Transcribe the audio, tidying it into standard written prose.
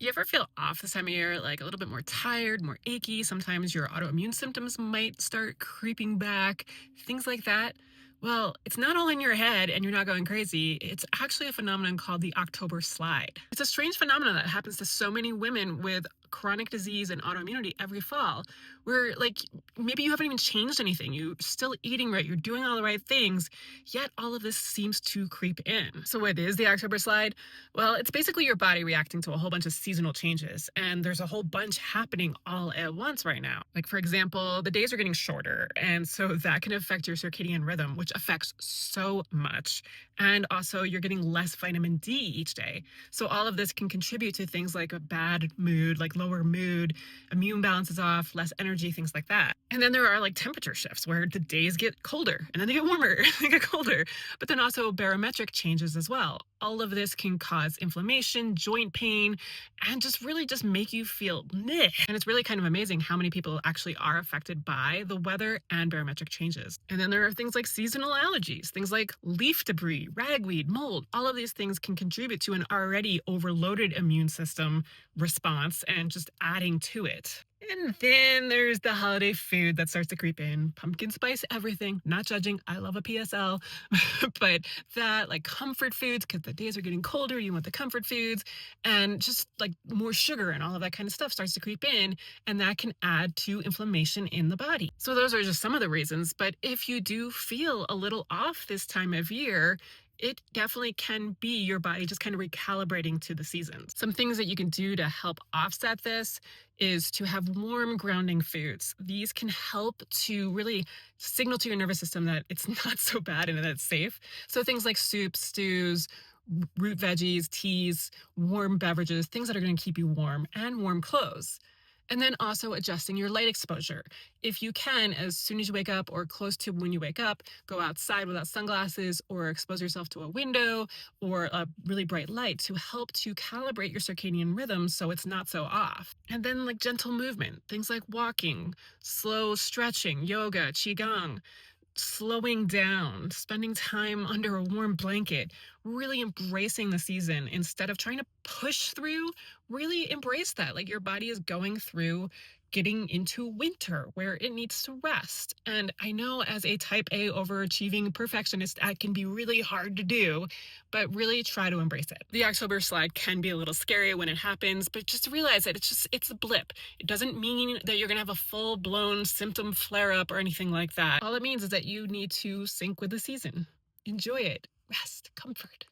You ever feel off this time of year, like a little bit more tired, more achy? Sometimes your autoimmune symptoms might start creeping back, things like that. Well, it's not all in your head and you're not going crazy. It's actually a phenomenon called the October slide. It's a strange phenomenon that happens to so many women with chronic disease and autoimmunity every fall, where maybe you haven't even changed anything. You're still eating right, you're doing all the right things, yet all of this seems to creep in. So, what is the October slide? Well, it's basically your body reacting to a whole bunch of seasonal changes, and there's a whole bunch happening all at once right now. Like, for example, the days are getting shorter, and so that can affect your circadian rhythm, which affects so much. And also, you're getting less vitamin D each day. So, all of this can contribute to things like a bad mood, like lower mood, immune balance is off, less energy, things like that. And then there are like temperature shifts where the days get colder and then they get warmer, they get colder, but then also barometric changes as well. All of this can cause inflammation, joint pain, and just really just make you feel meh. And it's really kind of amazing how many people actually are affected by the weather and barometric changes. And then there are things like seasonal allergies, things like leaf debris, ragweed, mold. All of these things can contribute to an already overloaded immune system response and just adding to it. And then there's the holiday food that starts to creep in. Pumpkin spice everything. Not judging. I love a PSL. But that, like comfort foods, because the days are getting colder, you want the comfort foods, and just like more sugar and all of that kind of stuff starts to creep in, and that can add to inflammation in the body. So those are just some of the reasons. But if you do feel a little off this time of year, it definitely can be your body just kind of recalibrating to the seasons. Some things that you can do to help offset this is to have warm grounding foods. These can help to really signal to your nervous system that it's not so bad and that it's safe. So things like soups, stews, root veggies, teas, warm beverages, things that are going to keep you warm, and warm clothes. And then also adjusting your light exposure. If you can, as soon as you wake up or close to when you wake up, go outside without sunglasses or expose yourself to a window or a really bright light to help to calibrate your circadian rhythm so it's not so off. And then like gentle movement, things like walking, slow stretching, yoga, qigong, slowing down, spending time under a warm blanket, really embracing the season instead of trying to push through, really embrace that. Like your body is going through getting into winter where it needs to rest. And I know as a type A overachieving perfectionist, that can be really hard to do, but really try to embrace it. The October slide can be a little scary when it happens, but just realize that it's a blip. It doesn't mean that you're going to have a full blown symptom flare up or anything like that. All it means is that you need to sync with the season. Enjoy it. Rest, comfort.